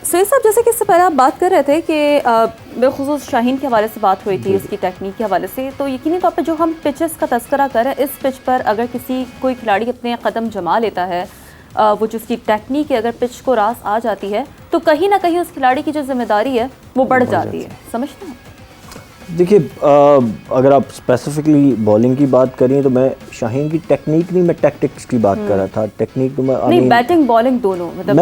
सुहेल साहब, जैसे कि इससे पहले आप बात कर रहे थे कि बेखुसूस शाहीन के हवाले से बात हुई थी, इसकी टेक्निक के हवाले से, तो यकीनी तौर पर जो हम पिचेस का तस्करा कर रहे हैं, इस पिच पर अगर कोई खिलाड़ी अपने कदम जमा लेता है, वो जो उसकी टेक्निक है, अगर पिच को रास आ जाती है तो कहीं ना कहीं उस खिलाड़ी की जो जिम्मेदारी है वो बढ़ जाती है, समझते हैं? देखिए, अगर आप स्पेसिफिकली बॉलिंग की बात करें तो मैं शाहीन की टेक्निक नहीं, मैं टैक्टिक्स की बात कर रहा था। टेक्निक तो मैं नहीं, बैटिंग बॉलिंग दोनों, मतलब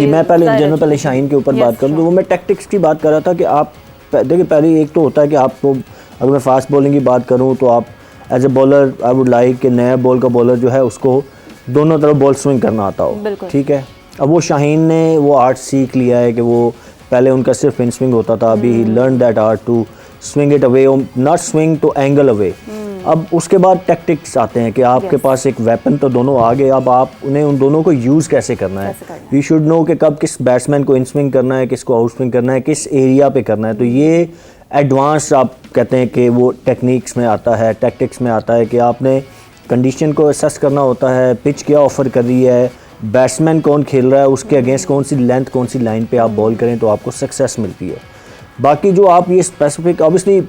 मैं पहले शाहीन के ऊपर बात करूँ तो वो मैं टैक्टिक्स की बात कर रहा था कि आप देखिए, पहले एक तो होता है कि आपको, अगर मैं फास्ट बॉलिंग की बात करूँ तो आप as a bowler I would like कि नया बॉल का बॉलर जो है उसको दोनों तरफ बॉल स्विंग करना आता हो, ठीक है। अब वो शाहीन ने वो आर्ट सीख लिया है कि वो पहले उनका सिर्फ इन स्विंग होता था, अभी ही learn that art to swing it away, not swing to angle away. अब उसके बाद टैक्टिक्स आते हैं कि आपके पास एक वेपन तो दोनों आ गए, अब आप उन्हें उन दोनों को यूज़ कैसे करना है। यू शुड नो कि कब किस बैट्समैन को इन स्विंग करना है, किसको आउट स्विंग करना है, किस एरिया पे करना है। तो ये एडवांस आप कहते हैं कि वो टेक्निक्स में आता है, टैक्टिक्स में आता है कि आपने कंडीशन को असेस करना होता है, पिच क्या ऑफ़र कर रही है, बैट्समैन कौन खेल रहा है, उसके अगेंस्ट कौन सी लेंथ, कौन सी लाइन पे आप बॉल करें तो आपको सक्सेस मिलती है। बाकी जो आप ये स्पेसिफिक, ऑब्वियसली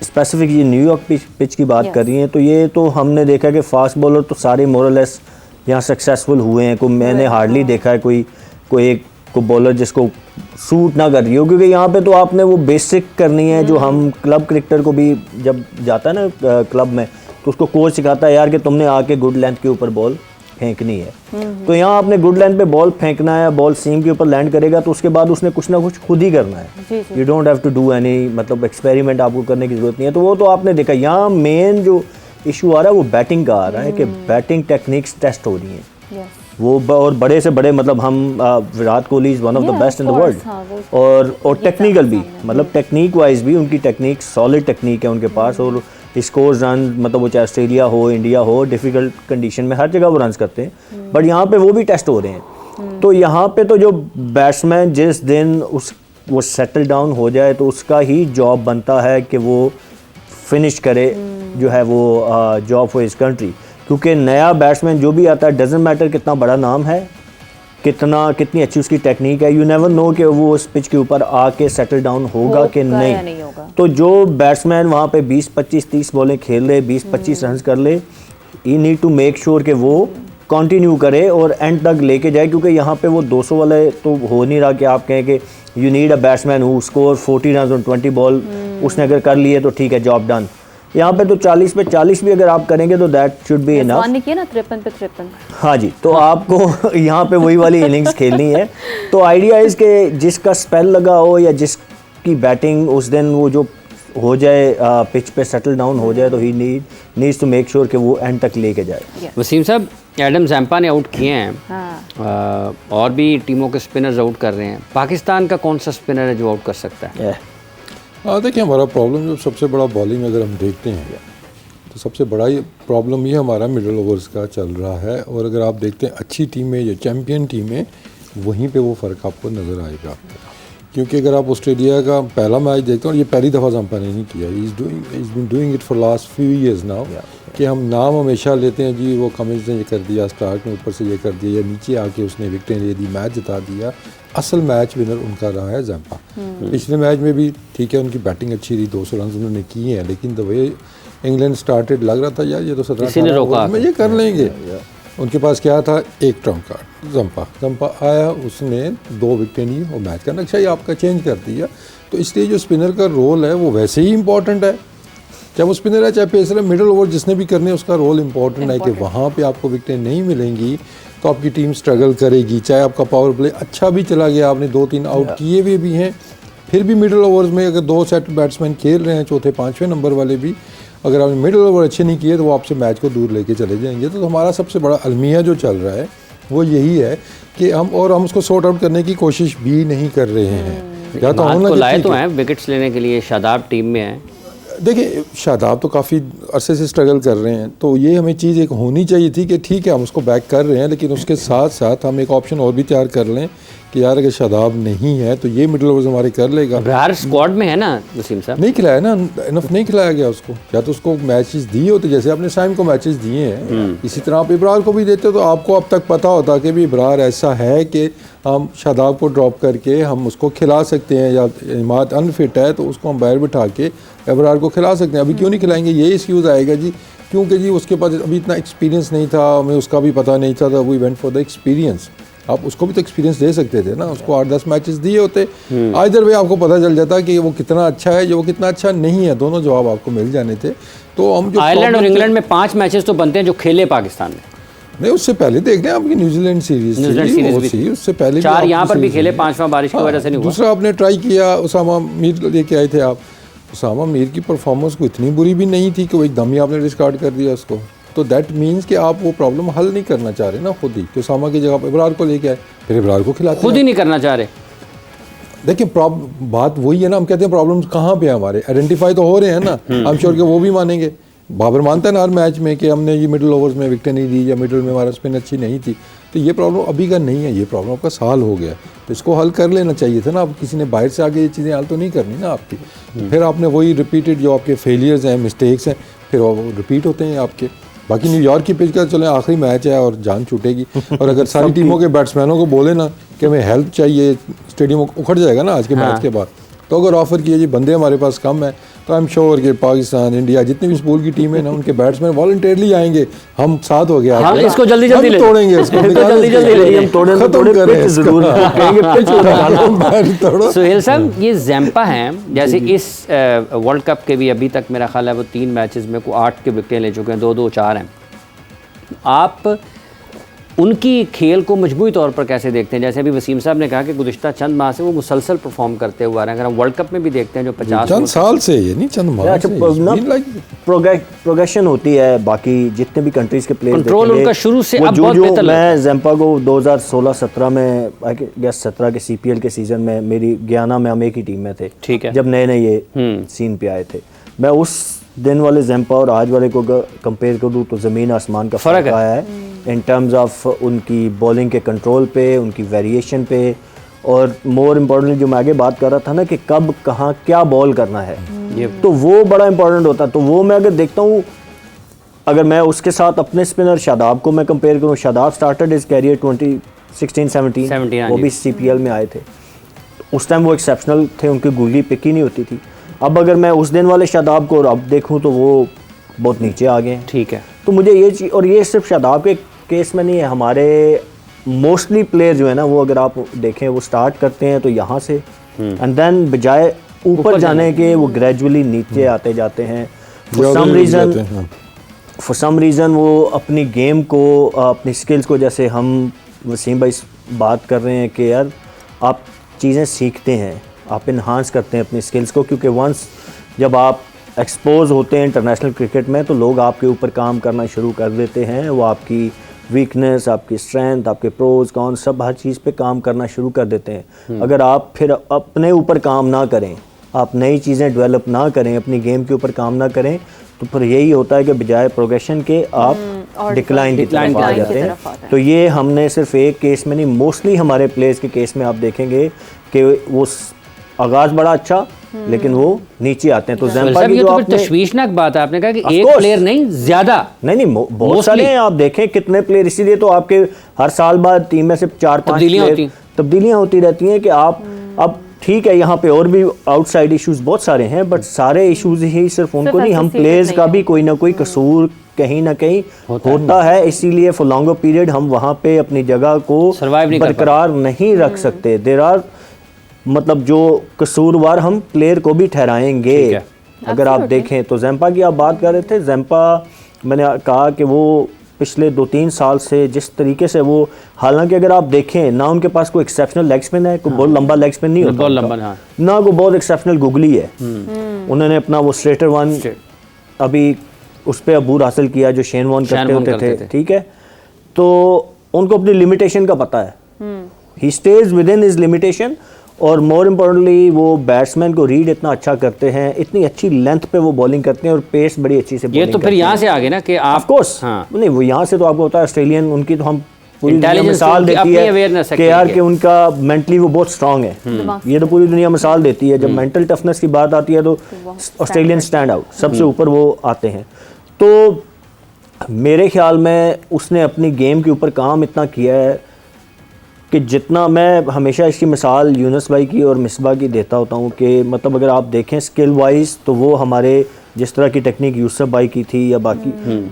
स्पेसिफिक ये न्यूयॉर्क पिच की बात कर रही हैं, तो ये तो हमने देखा कि फास्ट बॉलर तो सारे मोरलेस यहाँ सक्सेसफुल हुए हैं। कोई मैंने हार्डली देखा है कोई बॉलर जिसको सूट ना कर रही हो, क्योंकि यहाँ पे तो आपने वो बेसिक करनी है जो हम क्लब क्रिकेटर को भी जब जाता है ना क्लब में, तो उसको कोच सिखाता है यार कि तुमने आके गुड लेंथ के ऊपर बॉल फेंकनी है। तो यहाँ आपने गुड लेंथ पे बॉल फेंकना है, बॉल सीम के ऊपर लैंड करेगा तो उसके बाद उसने कुछ ना कुछ खुद ही करना है। You don't have to do any, मतलब एक्सपेरिमेंट आपको करने की जरूरत नहीं है। तो वो तो आपने देखा। यहाँ मेन जो इशू आ रहा है वो बैटिंग का आ रहा है कि बैटिंग टेक्निक्स टेस्ट हो रही हैं वो, और बड़े से बड़े, मतलब हम Virat Kohli is one of the best in the world, और टेक्निकल भी, मतलब टेक्निक वाइज भी उनकी टेक्निक सॉलिड टेक्निक है उनके पास, और स्कोर रन, मतलब वो चाहे ऑस्ट्रेलिया हो, इंडिया हो, डिफ़िकल्ट कंडीशन में हर जगह वो रन्स करते हैं, बट यहाँ पे वो भी टेस्ट हो रहे हैं। तो यहाँ पे तो जो बैट्समैन जिस दिन वो सेटल डाउन हो जाए तो उसका ही जॉब बनता है कि वो फिनिश करे जो है वो जॉब फॉर हिज कंट्री। क्योंकि नया बैट्समैन जो भी आता है, डजेंट मैटर कितना बड़ा नाम है, कितनी अच्छी उसकी टेक्निक है, यू नेवर नो कि वो उस पिच के ऊपर आके सेटल डाउन होगा कि नहीं। तो जो बैट्समैन वहाँ पे 20, 25, 30 बॉलें खेल ले, 20, 25 रन कर ले, you need to make sure कि वो कंटिन्यू करे और एंड तक लेके जाए। क्योंकि यहाँ पे वो 200 वाले तो हो नहीं रहा कि आप कहें कि you need a batsman who score 40 run on 20 ball, उसने अगर कर लिए तो ठीक है, जॉब डन। यहाँ पे तो 40 पे 40 भी अगर आप करेंगे तो दैट शुड बी इनफ। किया ना 53 पे 53। हाँ जी, तो आपको यहाँ पे वही वाली इनिंग्स खेलनी है। तो आइडिया इज़ कि जिसका स्पेल लगा हो या जिसकी बैटिंग उस दिन वो जो हो जाए, पिच पे सेटल डाउन हो जाए, तो he needs to make sure कि वो एंड तक लेके जाए। वसीम साहब, एडम जैम्पा ने आउट किए हैं, और भी टीमों के स्पिनर्स आउट कर रहे हैं, पाकिस्तान का कौन सा स्पिनर है जो आउट कर सकता है? देखिए, हमारा प्रॉब्लम जो सबसे बड़ा बॉलिंग अगर हम देखते हैं तो सबसे बड़ा प्रॉब्लम ये हमारा मिडल ओवर्स का चल रहा है। और अगर आप देखते हैं अच्छी टीमें या चैम्पियन टीमें, वहीं पे वो फ़र्क आपको नज़र आएगा। क्योंकि अगर आप ऑस्ट्रेलिया का पहला मैच देखते हैं, और ये पहली दफ़ा जंपा ने नहीं किया, he is been doing it for last few years now, कि हम नाम हमेशा लेते हैं जी वो कमिंस ने ये कर दिया, स्टार्क ने ऊपर से ये कर दिया, या नीचे आके उसने विकेटें ले दी, मैच जिता दिया। असल मैच विनर उनका रहा है जंपा। पिछले मैच में भी ठीक है, उनकी बैटिंग अच्छी रही, 200 रन उन्होंने किए हैं, लेकिन द वे इंग्लैंड स्टार्टेड लग रहा था यार ये तो 17 ओवर में ये कर लेंगे। उनके पास क्या था, एक ट्रम्प कार्ड, जंपा आया, उसने 2 विकेटें ली और मैच का नक्शा ही आपका चेंज कर दिया। तो इसलिए जो स्पिनर का रोल है वो वैसे ही इंपॉर्टेंट है, चाहे वो स्पिनर है चाहे पेसर है। मिडल ओवर जिसने भी करने उसका रोल इंपॉर्टेंट है कि वहाँ पे आपको विकेटें नहीं मिलेंगी तो आपकी टीम स्ट्रगल करेगी। चाहे आपका पावर प्ले अच्छा भी चला गया, आपने 2-3 आउट किए हुए भी हैं, फिर भी मिडल ओवर्स में अगर 2 सेट बैट्समैन खेल रहे हैं, चौथे 5वें नंबर वाले भी, अगर आपने मिडल ओवर अच्छे नहीं किए तो वो आपसे मैच को दूर लेके चले जाएंगे। तो हमारा सबसे बड़ा अलमिया जो चल रहा है वो यही है कि हम उसको सॉर्ट आउट करने की कोशिश भी नहीं कर रहे हैं। या तो हम लाए तो हैं विकेट्स लेने के लिए, शादाब टीम में है। देखिए, शादाब तो काफ़ी अरसे से स्ट्रगल कर रहे हैं, तो ये हमें चीज़ एक होनी चाहिए थी कि ठीक है हम उसको बैक कर रहे हैं, लेकिन उसके साथ साथ हम एक ऑप्शन और भी तैयार कर लें कि यार अगर शादाब नहीं है तो ये मिडिल ओवर्स हमारे कर लेगा। अब्रार स्क्वाड में है ना वसीम साहब? नहीं खिलाया ना, इनफ नहीं खिलाया गया उसको। या तो उसको मैचेस दिए होते, जैसे आपने शाइम को मैचेस दिए हैं, इसी तरह आप इब्रार को भी देते, तो आपको अब तक पता होता कि भी इब्रार ऐसा है कि हम शादाब को ड्रॉप करके हम उसको खिला सकते हैं, या इमाद अनफिट है तो उसको हम बाहर बिठा के इब्रार को खिला सकते हैं। अभी क्यों नहीं खिलाएंगे, ये एक्सक्यूज़ आएगा जी, क्योंकि जी उसके पास अभी इतना एक्सपीरियंस नहीं था, हमें उसका भी पता नहीं था, वो इवेंट फॉर द एक्सपीरियंस। आप उसको भी तो एक्सपीरियंस दे सकते थे ना, उसको 8-10 मैचेस दिए होते, आइदर वे आपको पता चल जाता कि वो कितना अच्छा है, वो कितना अच्छा नहीं है, दोनों जवाब आपको मिल जाने थे। तो हम जो आयरलैंड और इंग्लैंड में 5 मैचेस तो बनते हैं जो खेले पाकिस्तान में। नहीं, उससे पहले देख रहे हैं आपकी न्यूजीलैंड सीरीज थी, उससे पहले 4 यहाँ पर भी खेले, 5वां बारिश की वजह से नहीं हुआ। दूसरा आपने ट्राई किया, उसामा मीर लेके आए थे आप, उसामा मीर की परफॉर्मेंस को इतनी बुरी भी नहीं थी कि वो एकदम ही आपने डिस्कार्ड कर दिया उसको। तो दैट मीन्स कि आप वो प्रॉब्लम हल नहीं करना चाह रहे ना खुद ही, कि उसामा की जगह पर इब्रार को लेके आए, फिर इब्रार को खिलाते खुद ही नहीं करना चाह रहे। देखिए बात वही है ना, हम कहते हैं प्रॉब्लम्स कहाँ पे हैं हमारे, आइडेंटिफाई तो हो रहे हैं ना, आई एम श्योर कि वो भी मानेंगे। बाबर मानता है ना हर मैच में कि हमने ये मिडिल ओवर्स में विकेट नहीं दी, या मिडिल में हमारा स्पिन अच्छी नहीं थी। तो ये प्रॉब्लम अभी का नहीं है, ये प्रॉब्लम आपका साल हो गया, तो इसको हल कर लेना चाहिए था ना। अब किसी ने बाहर से आके ये चीज़ें हल तो नहीं करनी ना आपकी। फिर आपने वही रिपीटेड जो आपके फेलियर्स हैं, मिस्टेक्स हैं, फिर वो रिपीट होते हैं आपके। बाकी न्यूयॉर्क की पिच का चले आखिरी मैच है और जान छूटेगी, और अगर सारी टीमों के बैट्समैनों को बोले ना कि हमें हेल्प चाहिए, स्टेडियम उखड़ जाएगा ना आज के मैच के बाद। तो अगर ऑफर किए जी बंदे हमारे पास कम है, तो आई एम श्योर कि पाकिस्तान, इंडिया, जितनी भी इस पूल की टीम है ना, उनके बैट्समैन वॉलंटियरली आएंगे। हम साथ हो गया, हम इसको जल्दी जल्दी ले तोड़ेंगे, इसको तोड़ो। सुहेल साहब, ये जैम्पा हैं, जैसे इस वर्ल्ड कप के भी अभी तक मेरा ख्याल है वो 3 मैचेस में को 8 के विकेट ले चुके हैं, 2-2 4 हैं। आप उनकी खेल को मजबूती तौर पर कैसे देखते हैं? जैसे अभी वसीम साहब ने कहा कि गुज़िश्ता चंद माह से वो मुसलसल परफॉर्म करते हुए आ रहे हैं। अगर हम वर्ल्ड कप में भी देखते हैं जो 50 चंद साल से, ये नहीं चंद माह से, प्रोग्रेशन होती है। बाकी जितने भी कंट्रीज के प्लेयर्स कंट्रोल उनका शुरू से अब बहुत बेहतर लगता है। मैं जैम्पा को 2016-17 में, आई गेस 17 के CPL के सीजन में, मेरी गयाना में हम एक ही टीम में थे, ठीक है, जब नए नए ये सीन पे आए थे। मैं उस दिन वाले जैम्पा और आज वाले को कंपेयर करूँ तो ज़मीन आसमान का फ़र्क आया है इन टर्म्स ऑफ उनकी बॉलिंग के कंट्रोल पे, उनकी वेरिएशन पे, और मोर इम्पोर्टेंटली जो मैं आगे बात कर रहा था ना कि कब कहाँ क्या बॉल करना है, तो वो बड़ा इंपॉर्टेंट होता है। तो वो मैं अगर देखता हूँ, अगर मैं उसके साथ अपने स्पिनर शादाब को मैं कंपेयर करूँ, शादाब स्टार्टेड इज कैरियर 2016-17 वो भी CPL में आए थे। उस टाइम वो एक्सेप्शनल थे, उनकी गुगली पिक ही नहीं होती थी। अब अगर मैं उस दिन वाले शादाब को अब देखूं तो वो बहुत नीचे आ गए हैं। ठीक है, तो मुझे ये चीज़, और ये सिर्फ शादाब के केस में नहीं है, हमारे मोस्टली प्लेयर जो है ना, वो अगर आप देखें वो स्टार्ट करते हैं तो यहाँ से एंड देन बजाय ऊपर जाने के वो ग्रेजुअली नीचे आते जाते हैं। फॉर सम रीज़न वो अपनी गेम को, अपनी स्किल्स को, जैसे हम वसीम भाई बात कर रहे हैं कि यार आप चीज़ें सीखते हैं, आप इन्हांस करते हैं अपनी स्किल्स को, क्योंकि वंस जब आप एक्सपोज होते हैं इंटरनेशनल क्रिकेट में तो लोग आपके ऊपर काम करना शुरू कर देते हैं। वो आपकी वीकनेस, आपकी स्ट्रेंथ, आपके प्रोज कॉन, सब हर चीज़ पे काम करना शुरू कर देते हैं। अगर आप फिर अपने ऊपर काम ना करें, आप नई चीज़ें डेवलप ना करें, अपनी गेम के ऊपर काम ना करें, तो फिर यही होता है कि बजाय प्रोग्रेशन के आप डिक्लाइन की तरफ आ जाते हैं। तो ये हमने सिर्फ एक केस में नहीं, मोस्टली हमारे प्लेयर्स के केस में आप देखेंगे कि वो आगाज़ बड़ा अच्छा, लेकिन वो नीचे आते हैं। तो ज़ैम्पा की जो आपने तशवीशनाक बात है, आपने कहा कि एक प्लेयर नहीं, ज़्यादा नहीं बहुत सारे हैं। आप देखें कितने प्लेयर, इसीलिए तो आपके हर साल बाद टीम में से 4-5 तब्दीलियाँ होती रहती हैं कि आप, अब ठीक है यहाँ पे और भी आउटसाइड इश्यूज बहुत सारे हैं, बट सारे इश्यूज ही सिर्फ उनको नहीं, हम प्लेयर्स का भी कोई ना कोई कसूर कहीं ना कहीं होता है। इसीलिए फॉर लॉन्गर पीरियड हम वहाँ पे अपनी जगह को बरकरार नहीं रख सकते। देयर आर, मतलब जो कसूरवार हम प्लेयर को भी ठहराएंगे। अगर आप देखें तो ज़ैम्पा की आप बात कर रहे थे, ज़ैम्पा मैंने कहा कि वो पिछले 2-3 साल से जिस तरीके से वो, हालांकि अगर आप देखें ना उनके पास कोई एक्सेप्शनल लेग स्पिन है, कोई बहुत लंबा लेग स्पिन नहीं होता, ना कोई बहुत एक्सेप्शनल गुगली है। उन्होंने अपना वो स्ट्रेटर वन अभी उस पर अबूर हासिल किया जो शेन वॉर्न करते होते थे, ठीक है। तो उनको अपनी लिमिटेशन का पता है, he stays within his limitation, और मोर इम्पोर्टेंटली वो बैट्समैन को रीड इतना अच्छा करते हैं, इतनी अच्छी लेंथ पे वो बॉलिंग करते हैं और पेस बड़ी अच्छी से ये तो फिर यहाँ से आगे ना कि आप ऑफ कोर्स नहीं, वो यहाँ से तो आपको होता है ऑस्ट्रेलियन, उनकी तो हम पूरी दुनिया Intelligence मिसाल उनकी देती अपनी है awareness है कि यार खेल कि उनका मेंटली वो बहुत स्ट्रांग है। ये तो पूरी दुनिया मिसाल देती है। जब मेंटल टफनेस की बात आती है तो ऑस्ट्रेलियन स्टैंड आउट सबसे ऊपर वो आते हैं। तो मेरे ख्याल में उसने अपनी गेम के ऊपर काम इतना किया है कि जितना मैं हमेशा इसकी मिसाल यूनुस भाई की और मिसबा की देता होता हूँ कि मतलब अगर आप देखें स्किल वाइज तो वो हमारे जिस तरह की टेक्निक यूसुफ भाई की थी या बाकी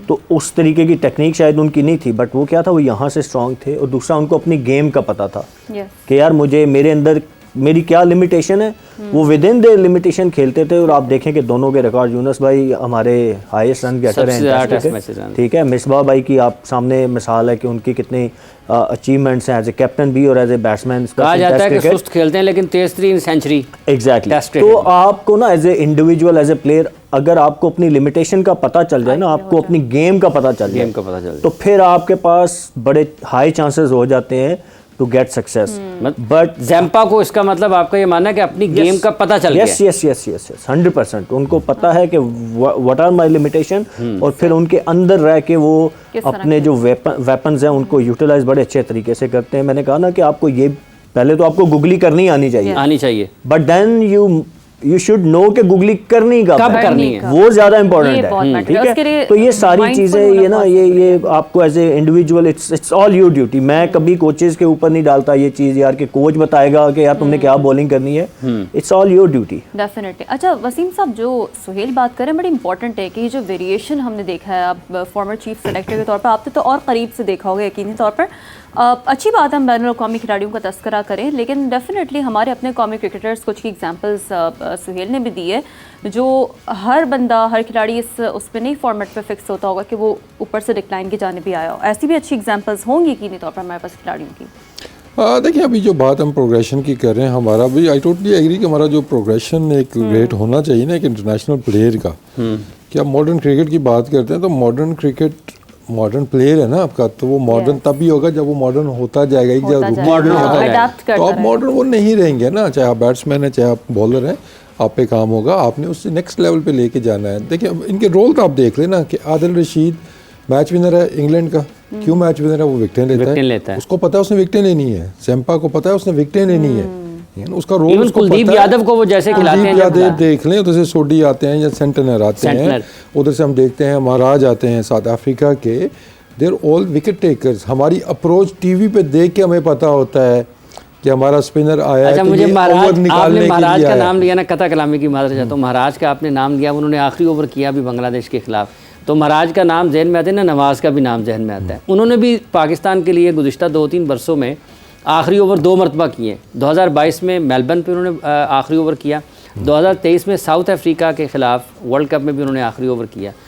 तो उस तरीके की टेक्निक शायद उनकी नहीं थी, बट वो क्या था वो यहाँ से स्ट्रांग थे और दूसरा उनको अपनी गेम का पता था कि यार मुझे मेरे अंदर मेरी क्या लिमिटेशन है, वो विद इन द लिमिटेशन खेलते थे। और आप देखें कि दोनों के रिकॉर्ड यूनुस भाई हमारे हाईएस्ट रन गेटर हैं, ठीक है। मिसबा भाई की आप सामने मिसाल है कि उनकी कितनी अचीवमेंट्स हैं एज ए कैप्टन भी और एज ए बैट्समैन। कहा जाता है कि सुस्त खेलते हैं लेकिन तेज तरीन सेंचुरी। एग्जैक्टली। तो आपको ना as a individual as a player अगर आपको अपनी लिमिटेशन का पता चल जाए ना, आपको अपनी गेम का पता चल जाए तो फिर आपके पास बड़े हाई चांसेस हो जाते हैं to get success. But Zampa को इसका मतलब आपका ये मानना है कि अपनी गेम का पता चल गया। यस 100% उनको पता है कि व्हाट आर माय लिमिटेशन और फिर उनके अंदर रह के वो अपने जो वेपन्स हैं उनको यूटिलाइज बड़े अच्छे तरीके से करते हैं। मैंने कहा ना कि आपको ये पहले तो आपको गुगली करनी आनी चाहिए but then you should know कि गुगली करनी कब करनी है, वो ज्यादा इंपॉर्टेंट है, ठीक है। तो ये सारी चीजें ये ना ये आपको as a individual it's all your duty. मैं कभी कोचेस के ऊपर नहीं डालता ये चीज यार कि कोच बताएगा कि यार तुमने क्या बॉलिंग करनी है, it's all your duty definitely. अच्छा वसीम साहब, जो सुहेल बात करें बड़ी इंपॉर्टेंट है कि ये जो वेरिएशन हमने देखा है, आप फॉर्मर चीफ सेलेक्टर के तौर पर आपने तो और करीब से देखा होगा यकीनी तौर पर। अच्छी बात है हम बैनुल अक़वामी खिलाड़ियों का तस्करा करें, लेकिन डेफिनेटली हमारे अपने कौमी क्रिकेटर्स कुछ की एग्जांपल्स सुहेल ने भी दी है, जो हर बंदा हर खिलाड़ी उस पर नहीं फॉर्मेट पे फिक्स होता होगा कि वो ऊपर से डिक्लाइन की जाने भी आया हो। ऐसी भी अच्छी एग्जांपल्स होंगी यकीनी तौर पर हमारे पास खिलाड़ियों की। देखिए अभी जो बात हम प्रोग्रेशन की कर रहे हैं, हमारा भी आई टोटली एग्री कि हमारा जो प्रोग्रेशन एक रेट होना चाहिए ना एक इंटरनेशनल प्लेयर का। कि आप मॉडर्न क्रिकेट की बात करते हैं तो मॉडर्न क्रिकेट मॉडर्न प्लेयर है ना आपका, तो वो मॉडर्न तभी होगा जब वो मॉडर्न होता जाएगा। एक जब मॉडर्न होता जाएगा तो आप मॉडर्न वो नहीं रहेंगे ना, चाहे आप बैट्समैन हैं चाहे आप बॉलर हैं, आप पे काम होगा, आपने उससे नेक्स्ट लेवल पे लेके जाना है। देखिए इनके रोल तो आप देख लेना कि आदिल रशीद मैच विनर है इंग्लैंड का, क्यों मैच विनर है, वो विकेटें लेता है, उसको पता है उसने विकेटें लेनी है। ज़ैम्पा को पता है उसने विकेटें लेनी है, उसका रोल उसको कुलदीप यादव को वो जैसे खिलाते हैं, यादव देख लें, उधर से सोडी आते हैं या सेंटनर आते हैं, उधर से हम देखते हैं महाराज आते हैं साउथ अफ्रीका के, देर ऑल विकेट टेकर्स। हमारी अप्रोच टीवी पे देख के हमें पता होता है कि हमारा स्पिनर आया। अच्छा मुझे महाराज का नाम लिया ना, कथा कलामी की माजरत चाहता हूँ, महाराज का आपने नाम लिया, उन्होंने आखिरी ओवर किया भी बांग्लादेश के खिलाफ, तो महाराज का नाम जहन में आता है ना, नवाज़ का भी नाम जहन में आता है। उन्होंने भी पाकिस्तान के लिए गुज़िश्ता 2-3 बरसों में आखिरी ओवर 2 मरतबा किए। 2022 में मेलबर्न पे उन्होंने आखिरी ओवर किया, 2023 में साउथ अफ्रीका के ख़िलाफ़ वर्ल्ड कप में भी उन्होंने आखिरी ओवर किया।